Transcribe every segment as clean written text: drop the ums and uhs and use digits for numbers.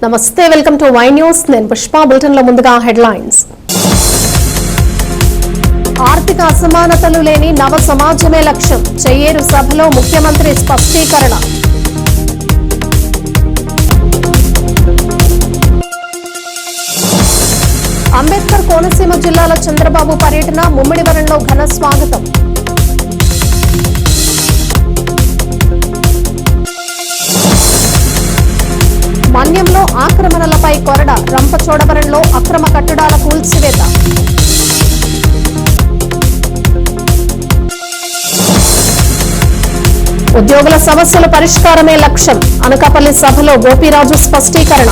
నమస్తే, welcome to Y news. నేను Pushpa. Bulletin లో ముందుగా హెడ్లైన్స్. ఆర్థిక అసమానతలు లేని నవ సమాజమే లక్ష్యం. చెయ్యేరు సభలో ముఖ్యమంత్రి స్పష్టీకరణ. అంబేద్కర్ కోనసీమ జిల్లాలో చంద్రబాబు పర్యటన. ముమ్మిడివరంలో ఘన స్వాగతం. మన్యంలో ఆక్రమణలపై కొరడ. రంపచోడవరంలో అక్రమ కట్టడాల కూల్చివేత. ఉద్యోగుల సమస్యల పరిష్కారమే లక్ష్యం. అనకాపల్లి సభలో గోపీరాజు స్పష్టీకరణ.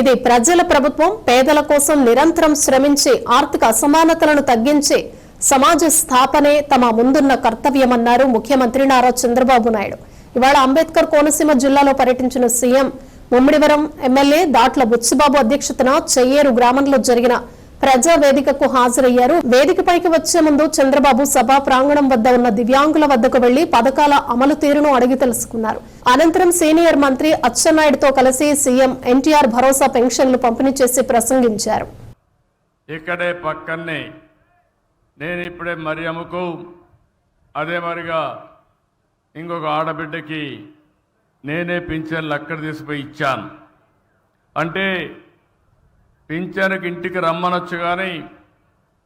ఇది ప్రజల ప్రభుత్వం. పేదల కోసం నిరంతరం శ్రమించి ఆర్థిక అసమానతలను తగ్గించి సమాజ స్థాపనే తమ ముందున్న కర్తవ్యమన్నారు ముఖ్యమంత్రి నారా చంద్రబాబు నాయుడు. ఇవాళ అంబేద్కర్ కోనసీమ జిల్లాలో పర్యటించిన సీఎం ముమ్మిడివరం ఎమ్మెల్యే దాట్ల బుచ్చిబాబు అధ్యక్షతన చెయ్యేరు గ్రామంలో జరిగిన ప్రజా వేదికకు హాజరయ్యారు. వేదికపైకి వచ్చే ముందు చంద్రబాబు సభా ప్రాంగణం వద్ద ఉన్న దివ్యాంగుల వద్దకు వెళ్లి పథకాల అమలు తీరును అడిగి తెలుసుకున్నారు. అనంతరం సీనియర్ మంత్రి అచ్చెన్నాయుడుతో కలిసి సీఎం ఎన్టీఆర్ భరోసా పెన్షన్లు పంపిణీ చేసి ప్రసంగించారు. ఇక్కడే పక్కనే నేను ఇప్పుడే మరియమ్మకు అదే మరిగా ఇంకొక ఆడబిడ్డకి నేనే పింఛన్లు అక్కడ తీసుకుపోయి ఇచ్చాను. అంటే పింఛన్కి ఇంటికి రమ్మనొచ్చు, కానీ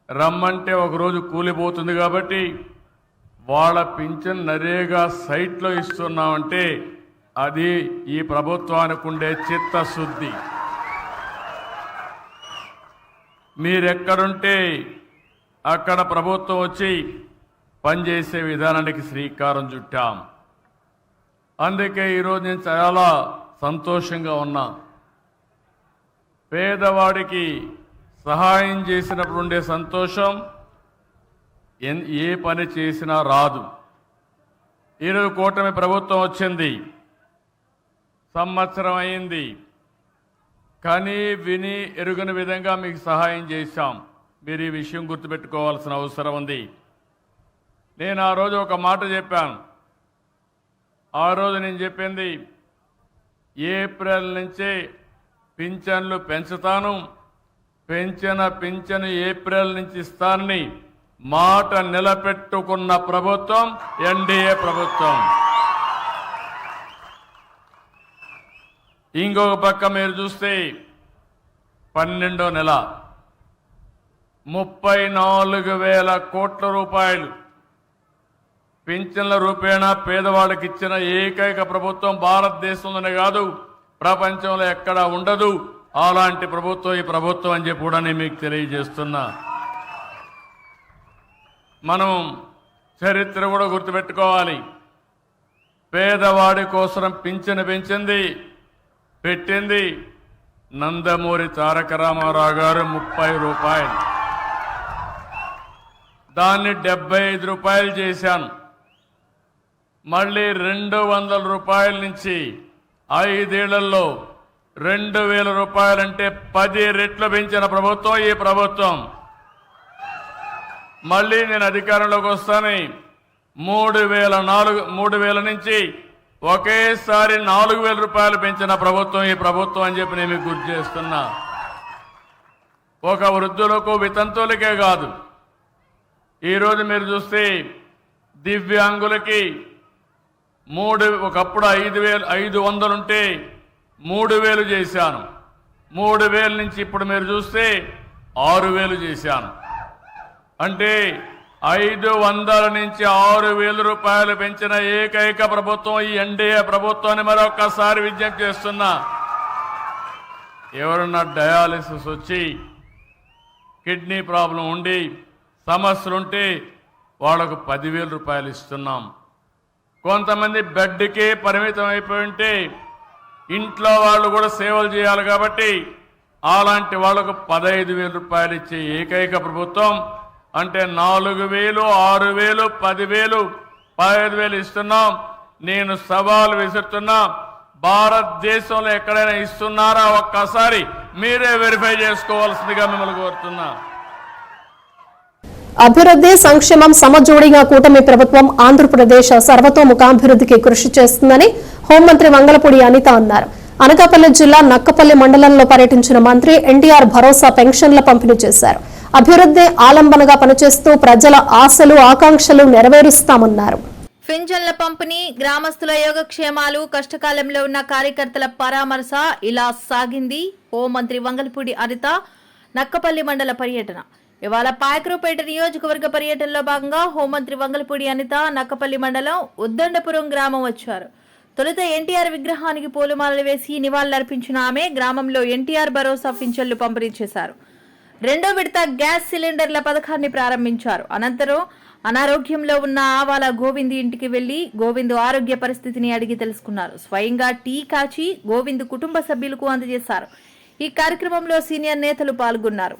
రమ్మంటే ఒకరోజు కూలిపోతుంది కాబట్టి వాళ్ళ పింఛన్ నరేగా సైట్లో ఇస్తున్నామంటే అది ఈ ప్రభుత్వానికి ఉండే చిత్తశుద్ధి. మీరెక్కడుంటే అక్కడ ప్రభుత్వం వచ్చి పనిచేసే విధానానికి శ్రీకారం చుట్టాం. అందుకే ఈరోజు నేను చాలా సంతోషంగా ఉన్నా. పేదవాడికి సహాయం చేసినప్పుడు ఉండే సంతోషం ఏ పని చేసినా రాదు. ఈరోజు కూటమి ప్రభుత్వం వచ్చింది, సంవత్సరం అయింది, కానీ విని ఎరుగని విధంగా మీకు సహాయం చేశాం. మీరు ఈ విషయం గుర్తుపెట్టుకోవాల్సిన అవసరం ఉంది. నేను ఆ రోజు ఒక మాట చెప్పాను. ఆ రోజు నేను చెప్పింది ఏప్రిల్ నుంచే పింఛన్లు పెంచుతాను, పింఛను ఏప్రిల్ నుంచి ఇస్తానని మాట నిలబెట్టుకున్న ప్రభుత్వం ఎన్డీఏ ప్రభుత్వం. ఇంకొక పక్క మీరు చూస్తే 12వ నెల 34,000 కోట్ల రూపాయలు పింఛన్ల రూపేణా పేదవాళ్ళకి ఇచ్చిన ఏకైక ప్రభుత్వం భారతదేశంలోనే కాదు, ప్రపంచంలో ఎక్కడా ఉండదు. అలాంటి ప్రభుత్వం ఈ ప్రభుత్వం అని చెప్పి కూడా నేను మీకు తెలియజేస్తున్నా. మనం చరిత్ర కూడా గుర్తుపెట్టుకోవాలి. పేదవాడి కోసం పింఛను పెట్టింది నందమూరి తారక రామారావు గారు 30 రూపాయలు. దాన్ని 75 రూపాయలు చేశాను. మళ్ళీ 200 రూపాయల నుంచి 5 ఏళ్లలో 2,000 రూపాయలంటే 10 రెట్లు పెంచిన ప్రభుత్వం ఈ ప్రభుత్వం. మళ్ళీ నేను అధికారంలోకి వస్తాను 3,000 నుంచి ఒకేసారి 4,000 రూపాయలు పెంచిన ప్రభుత్వం ఈ ప్రభుత్వం అని చెప్పి నేను మీకు గుర్తు చేస్తున్నా. ఒక వృద్ధులకు వితంతువులకే కాదు, ఈరోజు మీరు చూస్తే దివ్యాంగులకి ఒకప్పుడు 5,500 ఉంటే 3,000 చేశాను. 3,000 నుంచి ఇప్పుడు మీరు చూస్తే 6,000 చేశాను. అంటే 500 నుంచి 6,000 రూపాయలు పెంచిన ఏకైక ప్రభుత్వం ఈ ఎన్డీఏ ప్రభుత్వాన్ని మరొకసారి విజ్ఞప్తి చేస్తున్నా. ఎవరన్నా డయాలిసిస్ వచ్చి కిడ్నీ ప్రాబ్లం ఉండి సమస్యలుంటే వాళ్ళకు 10,000 రూపాయలు ఇస్తున్నాం. కొంతమంది బెడ్కే పరిమితం అయిపోయి ఉంటే ఇంట్లో వాళ్ళు కూడా సేవలు చేయాలి కాబట్టి అలాంటి వాళ్లకు 15,000 రూపాయలు ఇచ్చే ఏకైక ప్రభుత్వం. అంటే 4,000, 6,000, 10,000, 15,000 ఇస్తున్నాం. నేను సవాల్ విసురుతున్నా, భారతదేశంలో ఎక్కడైనా ఇస్తున్నారా ఒక్కసారి మీరే వెరిఫై చేసుకోవాల్సిందిగా మిమ్మల్ని కోరుతున్నా. అభివృద్ధి సంక్షేమం సమజోడిగా కూటమి ప్రభుత్వం ఆంధ్రప్రదేశ్ సర్వతోముఖాభివృద్ధికి కృషి చేస్తుందని హోంమంత్రి వంగలపూడి అనిత అన్నారు. అనకాపల్లి జిల్లా నక్కపల్లి మండలంలో పర్యటించిన మంత్రి ఎన్టీఆర్ భరోసా పెన్షన్ల పంపిణీ చేశారు. అభివృద్ధి ఆలంబనగా పనిచేస్తూ ప్రజల ఆశలు ఆకాంక్షలు నెరవేరుస్తామన్నారు. పింఛన్ల పంపిణీ, గ్రామస్తుల యోగక్షేమాలు, కష్టకాలంలో ఉన్న కార్యకర్తల పరామర్శ ఇలా సాగింది. హోంమంత్రి వంగల్పూడి అనిత నక్కపల్లి మండల పర్యటన. ఇవాళ పాయకరూపేట నియోజకవర్గ పర్యటనలో భాగంగా హోంమంత్రి వంగల్పూడి అనిత నక్కపల్లి మండలం ఉద్దండపురం గ్రామం వచ్చారు. తొలుత ఎన్టీఆర్ విగ్రహానికి పూలమాలలు వేసి నివాళులర్పించిన ఆమె గ్రామంలో ఎన్టీఆర్ భరోసా పింఛన్లు పంపిణీ చేశారు. రెండో విడత గ్యాస్ సిలిండర్ల పథకాన్ని ప్రారంభించారు. అనంతరం అనారోగ్యంలో ఉన్న ఆవాల గోవింద్ ఇంటికి వెళ్లి గోవింద్ ఆరోగ్య పరిస్థితిని అడిగి తెలుసుకున్నారు. స్వయంగా టీ కాచి గోవింద్ కుటుంబ సభ్యులకు అందజేశారు. ఈ కార్యక్రమంలో సీనియర్ నేతలు పాల్గొన్నారు.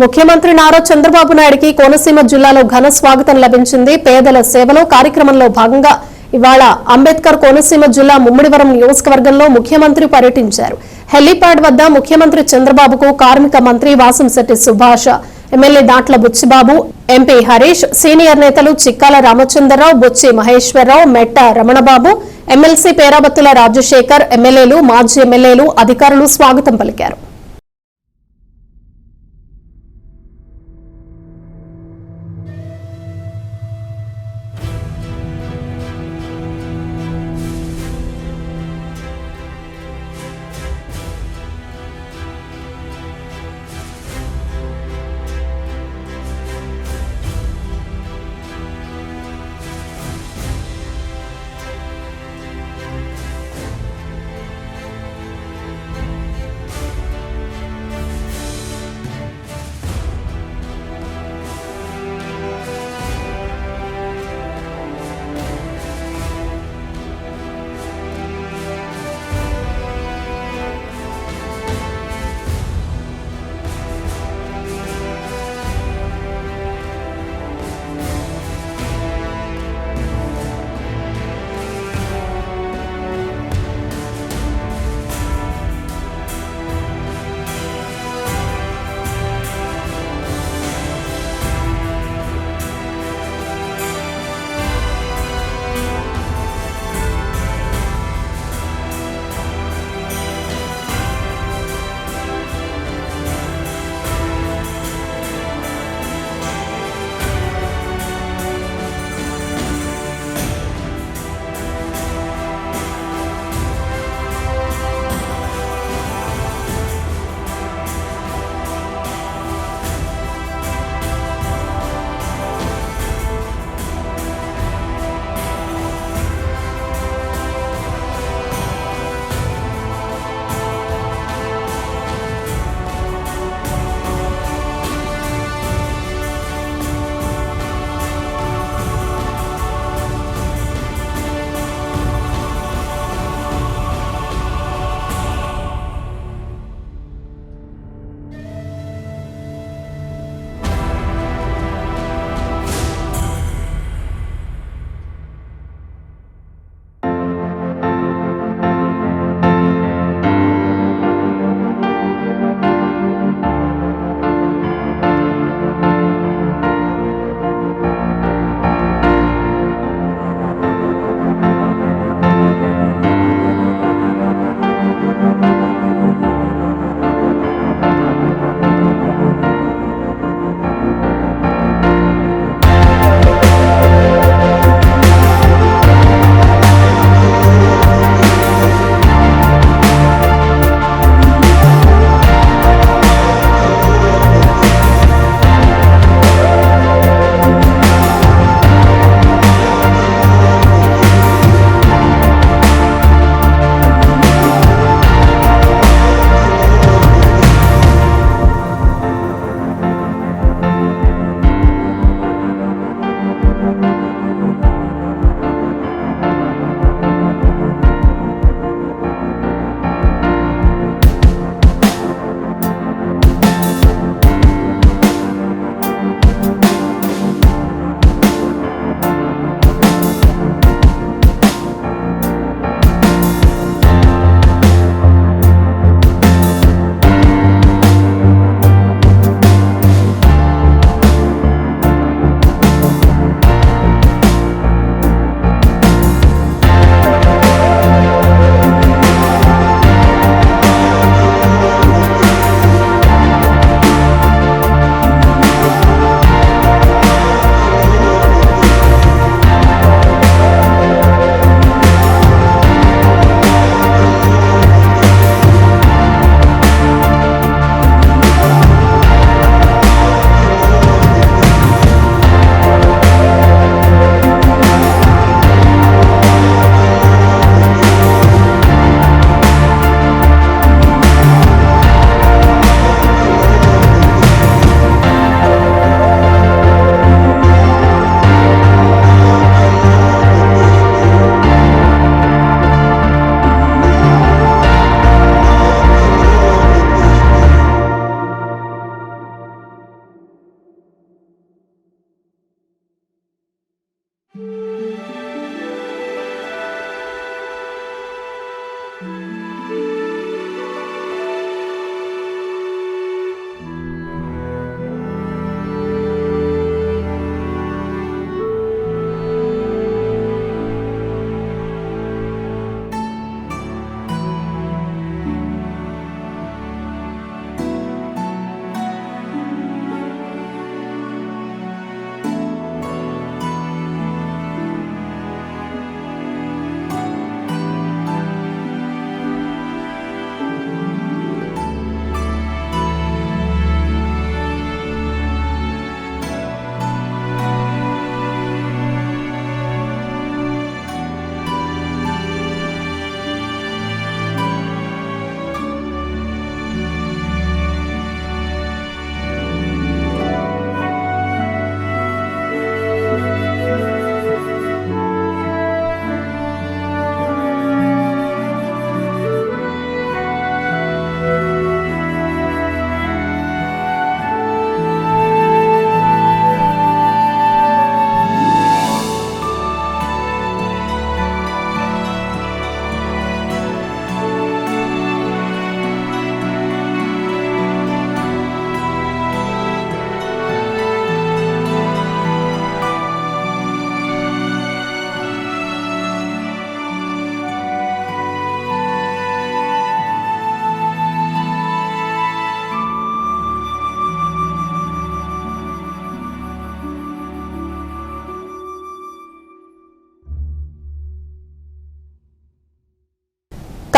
ముఖ్యమంత్రి నారా చంద్రబాబు నాయుడుకి కోనసీమ జిల్లాలో ఘన స్వాగతం లభించింది. పేదల సేవలో కార్యక్రమంలో భాగంగా ఇవాళ అంబేద్కర్ కోనసీమ జిల్లా ముమ్మిడివరం నియోజకవర్గంలో ముఖ్యమంత్రి పర్యటించారు. హెలీప్యాడ్ వద్ద ముఖ్యమంత్రి చంద్రబాబుకు కార్మిక మంత్రి Vasamsetti Subhash, MLA Datla Buchibabu, MP Harish, senior నేతలు చిక్కాల రామచంద్రరావు, బొచ్చి మహేశ్వరరావు, మెట్ట రమణబాబు, ఎమ్మెల్సీ పేరాబత్తుల రాజశేఖర్, ఎమ్మెల్యేలు, మాజీ ఎమ్మెల్యేలు, అధికారులు స్వాగతం పలికారు.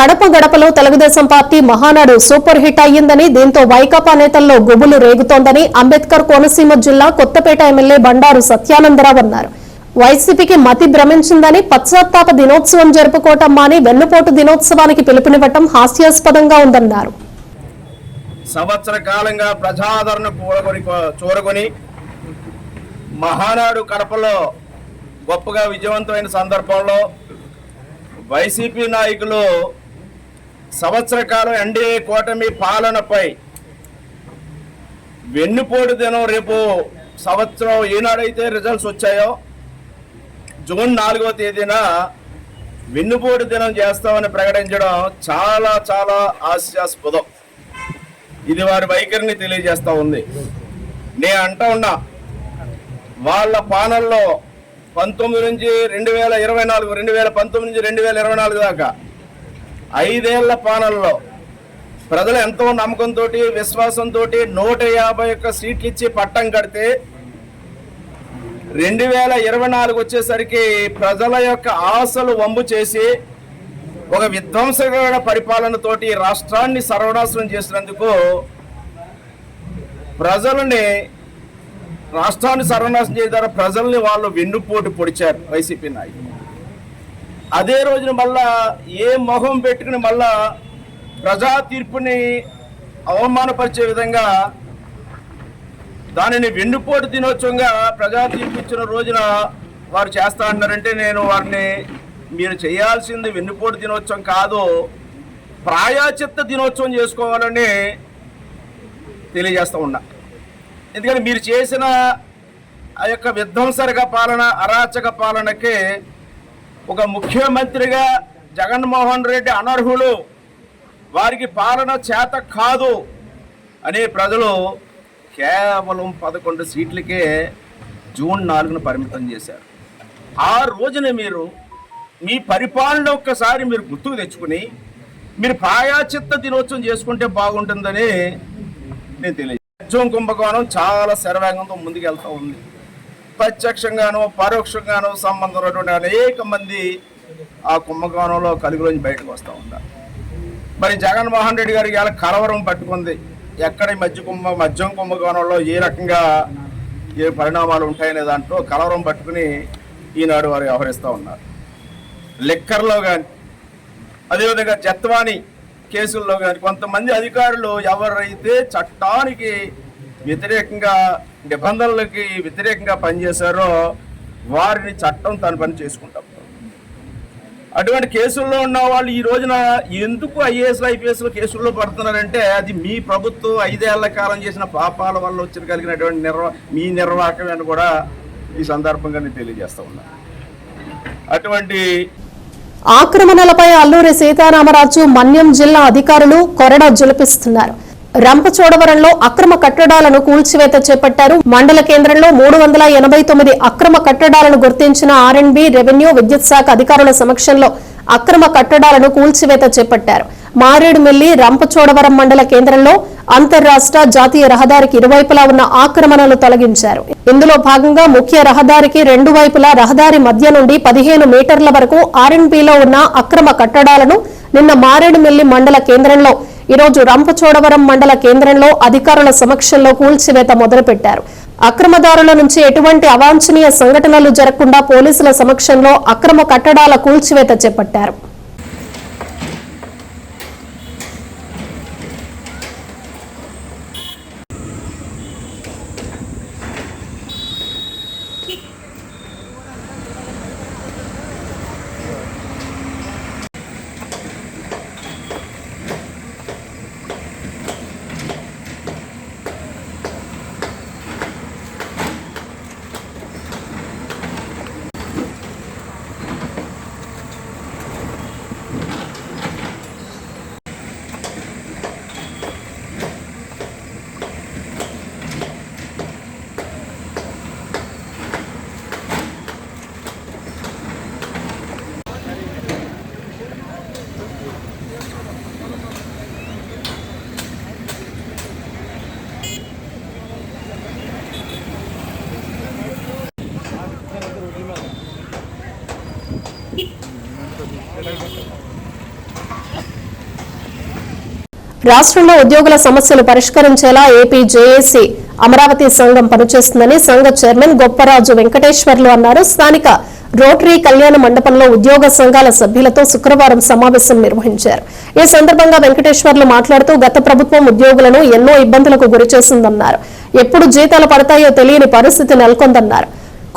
గడప గడపలో Telugudesam party Mahanadu super hit అయ్యిందని, దీంతో వైకాపా నేతల్లో గుబులు రేగుతోందని అంబేద్కర్ కోనసీమ జిల్లా కొత్తపేట ఎమ్మెల్యే బండారు సత్యానందరావు అన్నారు. వైసీపీకి మతి భ్రమించిందని, పశ్చాత్తాప దినోత్సవం జరుపుకోవటం మాని వెన్నుపోటు దినోత్సవానికి పిలుపునివ్వటం హాస్యాస్పదంగా ఉందన్నారు. సంవత్సర కాలంగా ప్రజాదరణ చూరగొని మహానాడు కడపలో గొప్పగా విజయవంతమైన సందర్భంలో వైసీపీ నాయకులు సంవత్సర కాలం ఎన్డీఏ కూటమి పాలనపై వెన్నుపోటు దినం రేపు సంవత్సరం ఏనాడైతే రిజల్ట్స్ వచ్చాయో జూన్ 4వ తేదీన వెన్నుపోటు దినం చేస్తామని ప్రకటించడం చాలా చాలా హాస్యాస్పదం. ఇది వారి వైఖరిని తెలియజేస్తూ ఉంది. నేను అంటా ఉన్నా, వాళ్ళ పాలనలో 19 నుంచి 2024, 2019 నుంచి 2024 దాకా 5 ఏళ్ల పాలనలో ప్రజలు ఎంతో నమ్మకంతో విశ్వాసంతో 151 సీట్లు ఇచ్చి పట్టం కడితే 2024 వచ్చేసరికి ప్రజల యొక్క ఆశలు వమ్ము చేసి ఒక విధ్వంసకరమైన పరిపాలనతోటి రాష్ట్రాన్ని సర్వనాశనం చేసినందుకు రాష్ట్రాన్ని సర్వనాశనం చేశారు. ప్రజల్ని వాళ్ళు వెన్నుపోటు పొడిచారు వైసీపీ నాయకులు. అదే రోజున మళ్ళా ఏ మొహం పెట్టుకుని మళ్ళా ప్రజా తీర్పుని అవమానపరిచే విధంగా దానిని వెన్నుపోటు దినోత్సవంగా ప్రజా తీర్పు ఇచ్చిన రోజున వారు చేస్తా అన్నారంటే నేను వారిని, మీరు చేయాల్సింది వెన్నుపోటు దినోత్సవం కాదు, ప్రాయశ్చిత్త దినోత్సవం చేసుకోవాలని తెలియజేస్తూ ఉన్నా. ఎందుకంటే మీరు చేసిన ఆ యొక్క విధ్వంసక పాలన, అరాచక పాలనకి ఒక ముఖ్యమంత్రిగా జగన్మోహన్ రెడ్డి అనర్హులు, వారికి పాలన చేత కాదు అని ప్రజలు కేవలం 11 సీట్లకే జూన్ 4న పరిమితం చేశారు. ఆ రోజున మీరు మీ పరిపాలన ఒక్కసారి మీరు గుర్తుకు తెచ్చుకుని మీరు ప్రాయశ్చిత్త దినోత్సవం చేసుకుంటే బాగుంటుందని నేను తెలియజేస్తాను. మద్యం కుంభకోణం చాలా శరవేగంతో ముందుకెళ్తూ ఉంది. ప్రత్యక్షంగానో పరోక్షంగానో సంబంధం ఉన్నటువంటి అనేక మంది ఆ కుంభకోణంలో కలుగులోంచి బయటకు వస్తూ ఉన్నారు. మరి జగన్మోహన్ రెడ్డి గారికి ఇలా కలవరం పట్టుకుంది. ఎక్కడ మద్యం కుంభకోణంలో ఏ రకంగా ఏ పరిణామాలు ఉంటాయనే దాంట్లో కలవరం పట్టుకుని ఈనాడు వారు వ్యవహరిస్తూ ఉన్నారు. లిక్కర్లో కానీ అదేవిధంగా జత్వాని కేసుల్లో కానీ కొంతమంది అధికారులు ఎవరైతే చట్టానికి వ్యతిరేకంగా, నిబంధనలకి వ్యతిరేకంగా పనిచేశారో వారిని చట్టం తన పని చేసుకుంటాం. అటువంటి కేసుల్లో ఉన్న వాళ్ళు ఈ రోజున ఎందుకు ఐఏఎస్లు ఐపీఎస్లు కేసుల్లో పడుతున్నారంటే అది మీ ప్రభుత్వం 5 ఏళ్ల కాలం చేసిన పాపాల వల్ల వచ్చిన కలిగినటువంటి మీ నిర్వాహకం అని కూడా ఈ సందర్భంగా నేను తెలియజేస్తా ఉన్నా. అటువంటి ఆక్రమణలపై అల్లూరి సీతారామరాజు మన్యం జిల్లా అధికారులు కొరడా జులిపిస్తున్నారు. రంపచోడవరంలో అక్రమ కట్టడాలను కూల్చివేత చేపట్టారు. మండల కేంద్రంలో 389 అక్రమ కట్టడాలను గుర్తించిన ఆర్ఎండ్బి, రెవెన్యూ, విద్యుత్ శాఖ అధికారుల సమక్షంలో అక్రమ కట్టడాలను కూల్చివేత చేపట్టారు. మారేడుమిల్లి రంపచోడవరం మండల కేంద్రంలో అంతర్రాష్ట్ర జాతీయ రహదారికి ఇరువైపులా ఉన్న ఆక్రమణలు తొలగించారు. ఇందులో భాగంగా ముఖ్య రహదారికి 2 వైపులా రహదారి మధ్య నుండి 15 మీటర్ల వరకు ఆర్ఎండ్బిలో ఉన్న అక్రమ కట్టడాలను నిన్న మారేడుమిల్లి మండల కేంద్రంలో, ఈరోజు రంపచోడవరం మండల కేంద్రంలో అధికారుల సమక్షంలో కూల్చివేత మొదలుపెట్టారు. అక్రమదారుల నుంచి ఎటువంటి అవాంఛనీయ సంఘటనలు జరగకుండా పోలీసుల సమక్షంలో అక్రమ కట్టడాల కూల్చివేత చేపట్టారు. రాష్ట్రంలో ఉద్యోగుల సమస్యలు పరిష్కరించేలా ఏపీ జేఏసీ అమరావతి సంఘం పనిచేస్తుందని సంఘ చైర్మన్ గొప్పరాజు వెంకటేశ్వర్లు అన్నారు. స్థానిక రోటరీ కళ్యాణ మండపంలో ఉద్యోగ సంఘాల సభ్యులతో శుక్రవారం సమావేశం నిర్వహించారు. ఈ సందర్భంగా వెంకటేశ్వర్లు మాట్లాడుతూ గత ప్రభుత్వం ఉద్యోగులను ఎన్నో ఇబ్బందులకు గురిచేసిందన్నారు. ఎప్పుడు జీతాలు పడతాయో తెలియని పరిస్థితి నెలకొందన్నారు.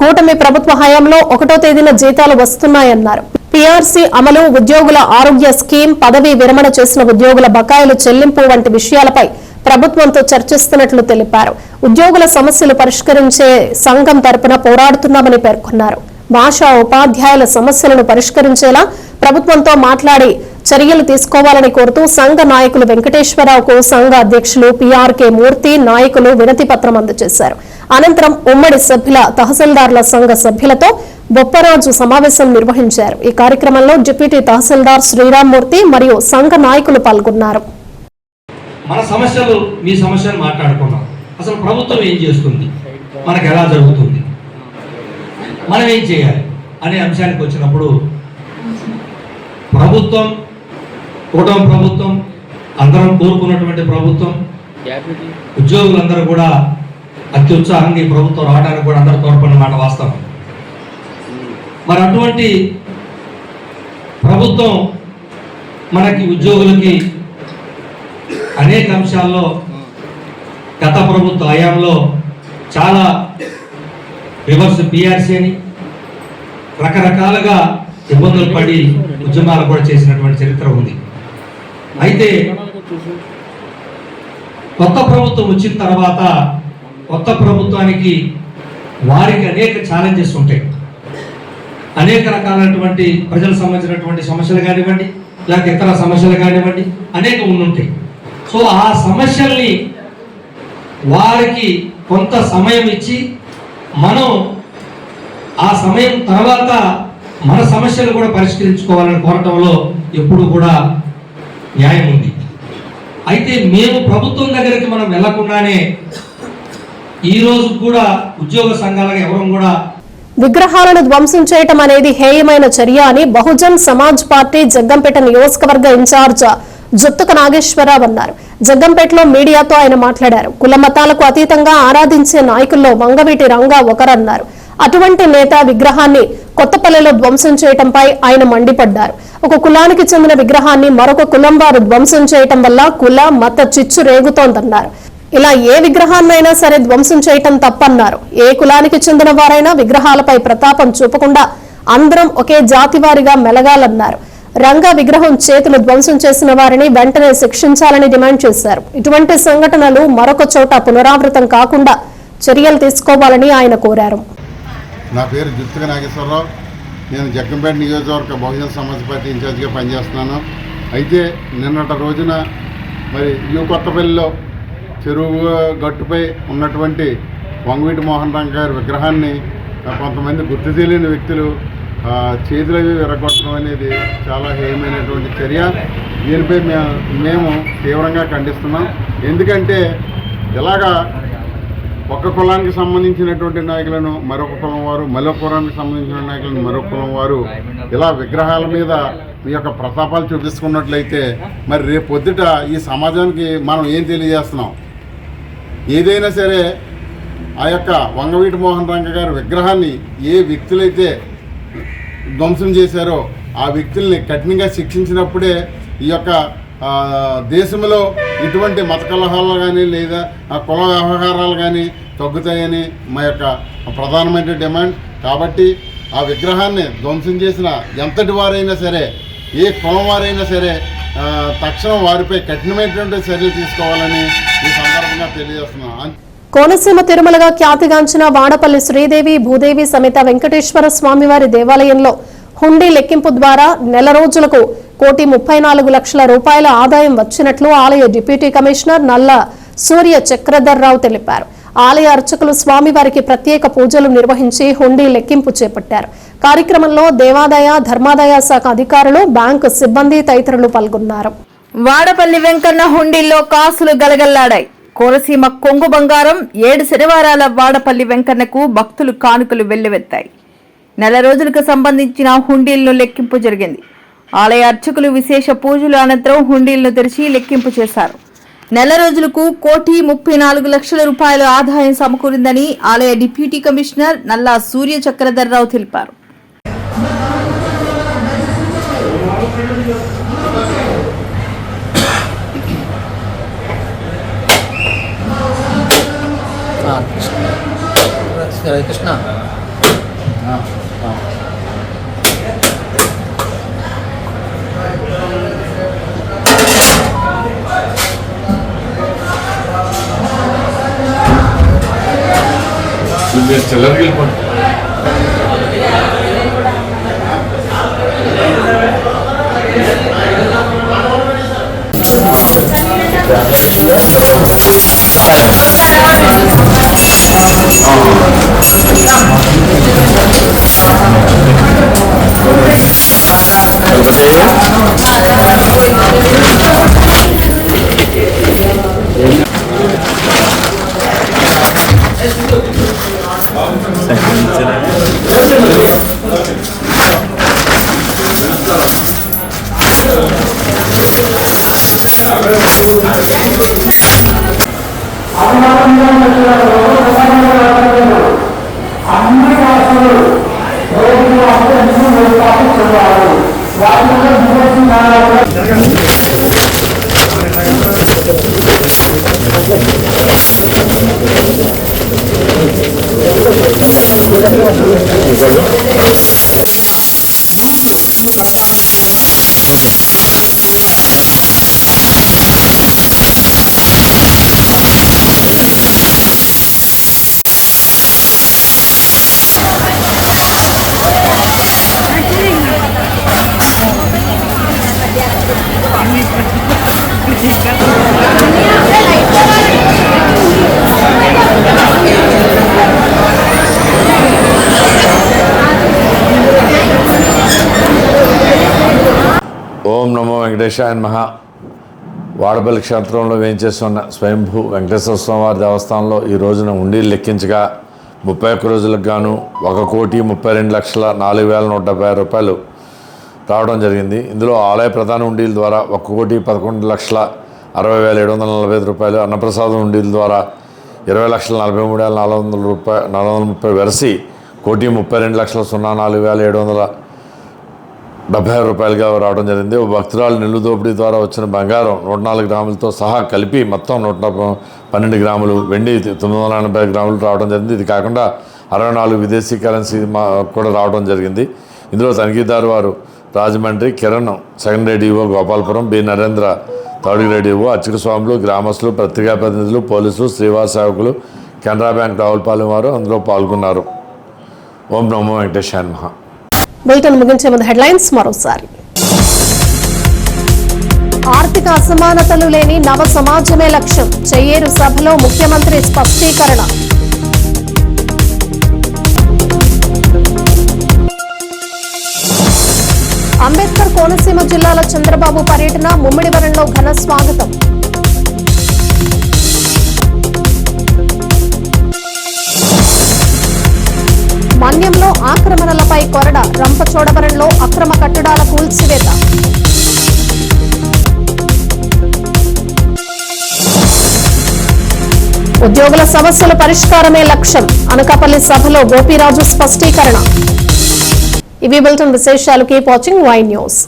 కూటమి ప్రభుత్వ హయాంలో 1వ తేదీన జీతాలు వస్తున్నాయన్నారు. పీఆర్సీ అమలు, ఉద్యోగుల ఆరోగ్య స్కీమ్, పదవీ విరమణ చేసిన ఉద్యోగుల బకాయిలు చెల్లింపు వంటి విషయాలపై ప్రభుత్వంతో చర్చిస్తున్నట్లు తెలిపారు. ఉద్యోగుల సమస్యలు పరిష్కరించే సంఘం తరపున పోరాడుతున్నామని పేర్కొన్నారు. భాషా ఉపాధ్యాయుల సమస్యలను పరిష్కరించేలా ప్రభుత్వంతో మాట్లాడి చర్యలు తీసుకోవాలని కోరుతూ సంఘ నాయకులు వెంకటేశ్వరరావుకు సంఘ అధ్యక్షులు పీఆర్కే మూర్తి నాయకులు వినతి పత్రం అందజేశారు. అనంతరం ఉమ్మడి సభ్యుల తహసీల్దార్ల సంఘ సభ్యులతో బొప్పరాజు సమావేశం నిర్వహించారు. ఈ కార్యక్రమంలో డిప్యూటీ తహసీల్దార్ శ్రీరామ్మూర్తి మరియు సంఘ నాయకులు పాల్గొన్నారు. మన సమస్యలు, మీ సమస్యలు మాట్లాడుకున్నాం. అసలు ప్రభుత్వం ఏం చేస్తుంది, మనకు ఎలా జరుగుతుంది, మనం ఏం చేయాలి అనే అంశానికి వచ్చినప్పుడు ప్రభుత్వం, కూటమి ప్రభుత్వం, అందరం కోరుకున్నటువంటి ప్రభుత్వం, ఉద్యోగులందరూ కూడా అత్యుత్సాహంగా ఈ ప్రభుత్వం రావడానికి కూడా అందరూ తోడ్పడిన మాట వాస్తవం. మరి అటువంటి ప్రభుత్వం మనకి ఉద్యోగులకి అనేక అంశాల్లో గత ప్రభుత్వ హయాంలో చాలా రివర్స్ పీఆర్సీ అని రకరకాలుగా ఇబ్బందులు పడి ఉద్యమాలు కూడా చేసినటువంటి చరిత్ర ఉంది. అయితే కొత్త ప్రభుత్వం వచ్చిన తర్వాత కొత్త ప్రభుత్వానికి వారికి అనేక ఛాలెంజెస్ ఉంటాయి. అనేక రకాలైనటువంటి ప్రజలకు సంబంధించినటువంటి సమస్యలు కానివ్వండి, లేకపోతే ఇతర సమస్యలు కానివ్వండి, అనేక ఉండుంటాయి. సో ఆ సమస్యల్ని వారికి కొంత సమయం ఇచ్చి మనం ఆ సమయం తర్వాత మన సమస్యలు కూడా పరిష్కరించుకోవాలని కోరటంలో ఎప్పుడు కూడా న్యాయం ఉంది. అయితే మేము ప్రభుత్వం దగ్గరికి మనం వెళ్లకుండానే ఈ రోజు కూడా ఉద్యోగ సంఘాలకు ఎవరు కూడా విగ్రహాలను ధ్వంసం చేయటం అనేది హేయమైన చర్య అని బహుజన్ సమాజ్ పార్టీ జగ్గంపేట నియోజకవర్గ ఇన్ఛార్జ్ జుత్తుక నాగేశ్వరరావు అన్నారు. జగ్గంపేటలో మీడియాతో ఆయన మాట్లాడారు. కుల మతాలకు అతీతంగా ఆరాధించే నాయకుల్లో వంగవీటి రంగా ఒకరన్నారు. అటువంటి నేత విగ్రహాన్ని కొత్తపల్లిలో ధ్వంసం చేయటంపై ఆయన మండిపడ్డారు. ఒక కులానికి చెందిన విగ్రహాన్ని మరొక కులం వారు ధ్వంసం చేయటం వల్ల కుల మత చిచ్చు రేగుతోందన్నారు. ఇలా ఏ విగ్రహాన్నైనా సరే ధ్వంసం చేయటం తప్పన్నారు. ఏ కులానికి చెందిన వారైనా విగ్రహాలపై ప్రతాపం చూపకుండా అందరం ఒకే జాతి వారిగా మెలగాలన్నారు. రంగా విగ్రహం చేతులు ధ్వంసం చేసిన వారిని వెంటనే శిక్షించాలని డిమాండ్ చేశారు. ఇటువంటి సంఘటనలు మరొక చోట పునరావృతం కాకుండా చర్యలు తీసుకోవాలని ఆయన కోరారు. నా పేరు జుత్తుక నాగేశ్వరరావు. నేను జగ్గంపేట నియోజకవర్గ బహుజన సమాజ్ పార్టీ ఇన్ఛార్జిగా పనిచేస్తున్నాను. అయితే నిన్నటి రోజున మరి కొత్తపల్లిలో చెరువు గట్టుపై ఉన్నటువంటి వంగవీటి మోహన్ రంగ గారి విగ్రహాన్ని కొంతమంది గుర్తు తెలియని వ్యక్తులు చేతులవి విరగొట్టడం అనేది చాలా హేయమైనటువంటి చర్య. దీనిపై మేము తీవ్రంగా ఖండిస్తున్నాం. ఎందుకంటే ఇలాగా ఒక కులానికి సంబంధించినటువంటి నాయకులను మరొక కులం వారు, మరొక కులానికి సంబంధించిన నాయకులను మరొక కులం వారు ఇలా విగ్రహాల మీద మీ యొక్క ప్రతాపాలు చూపించుకున్నట్లయితే మరి రేపు పొద్దుట ఈ సమాజానికి మనం ఏం తెలియజేస్తున్నాం? ఏదైనా సరే ఆ యొక్క వంగవీటి మోహన్ రంగ గారి విగ్రహాన్ని ఏ వ్యక్తులైతే ధ్వంసం చేశారో ఆ వ్యక్తుల్ని కఠినంగా శిక్షించినప్పుడే ఈ యొక్క దేశంలో ఇటువంటి మత కలహాలు కానీ లేదా కుల వ్యవహారాలు కానీ తగ్గుతాయని మా యొక్క ప్రధానమైన డిమాండ్. కాబట్టి ఆ విగ్రహాన్ని ధ్వంసం చేసిన ఎంతటి వారైనా సరే, ఏ కులం వారైనా సరే తక్షణం వారిపై కఠినమైనటువంటి చర్యలు తీసుకోవాలని ఈ సందర్భంగా తెలియజేస్తున్నాం. కోనసీమ తిరుమలగా ఖ్యాతిగాంచిన వాడపల్లి శ్రీదేవి భూదేవి సమేత వెంకటేశ్వర స్వామివారి దేవాలయంలో హుండీ లెక్కింపు ద్వారా నెల రోజులకు 1,34,00,000 రూపాయల ఆదాయం వచ్చినట్లు ఆలయ డిప్యూటీ కమిషనర్ నల్ల సూర్య చక్రధర్రావు తెలిపారు. ఆలయ అర్చకులు స్వామివారికి ప్రత్యేక పూజలు నిర్వహించి హుండీ లెక్కింపు చేపట్టారు. కార్యక్రమంలో దేవాదాయ ధర్మాదాయ శాఖ అధికారులు, బ్యాంకు సిబ్బంది తదితరులు పాల్గొన్నారు. వాడపల్లి వెంకన్న హుండీల్లో కాసులు గలగల్లాడాయి. కోనసీమ కొంగు బంగారం 7 శనివారాల వాడపల్లి వెంకన్నకు భక్తులు కానుకలు వెల్లువెత్తాయి. నెల రోజులకు సంబంధించిన హుండీలను లెక్కింపు జరిగింది. ఆలయ అర్చకులు విశేష పూజలు అనంతరం హుండీలను తెరిచి లెక్కింపు చేశారు. నెల రోజులకు 1,34,00,000 రూపాయల ఆదాయం సమకూరిందని ఆలయ డిప్యూటీ కమిషనర్ నల్లా సూర్య చక్రధర్రావు తెలిపారు. కృష్ణ ఓం నమో వెంకటేశాయ నమః. వాడపల్లి క్షేత్రంలో వేయించేస్తున్న స్వయంభూ వెంకటేశ్వర స్వామివారి దేవస్థానంలో ఈ రోజున ఉండీలు లెక్కించగా 31 రోజులకు గాను 1,32,04,170 రూపాయలు రావడం జరిగింది. ఇందులో ఆలయ ప్రధాన ఉండీల ద్వారా 1,11,60,60,745 రూపాయలు, అన్నప్రసాదం ఉండీల ద్వారా 20,43,430 వెరసి 1,32,04,770 రూపాయలుగా రావడం జరిగింది. భక్తురాలు నెల్లు దోపిడీ ద్వారా వచ్చిన బంగారం 104 గ్రాములతో సహా కలిపి మొత్తం 112 గ్రాములు, వెండి 980 గ్రాములు రావడం జరిగింది. ఇది కాకుండా 64 విదేశీ కరెన్సీ కూడా రావడం జరిగింది. ఇందులో తనిఖీదారు వారు Rajahmundry, Kiran second radio, Gopalapuram, B Narendra third radio, అర్చక స్వాములు, గ్రామస్తులు, పత్రికా ప్రతినిధులు, పోలీసులు, శ్రీవాస సేవకులు, కెనరా బ్యాంక్ రావులపాలెం వారు అందులో పాల్గొన్నారు. ఓం నమో వెంకటేశాయ నమః. బులెటిన్ ముగించే ముందు హెడ్లైన్స్ మరోసారి. ఆర్థిక అసమానతలు లేని నవ సమాజమే లక్ష్యం, చెయ్యేరు సభలో ముఖ్యమంత్రి స్పష్టీకరణ. అంబేద్కర్ కోనసీమ జిల్లాల చంద్రబాబు పర్యటన, ముమ్మిడివరంలో ఘన స్వాగతం. మన్యంలో ఆక్రమణలపై కొరడ, రంపచోడవరంలో అక్రమ కట్టడాల కూల్చివేత. ఉద్యోగుల సమస్యల పరిష్కారమే లక్ష్యం, అనకాపల్లి సభలో గోపీరాజు స్పష్టీకరణ. ఇవి బులెటిన్ విశేషాలు. Keep watching Y news.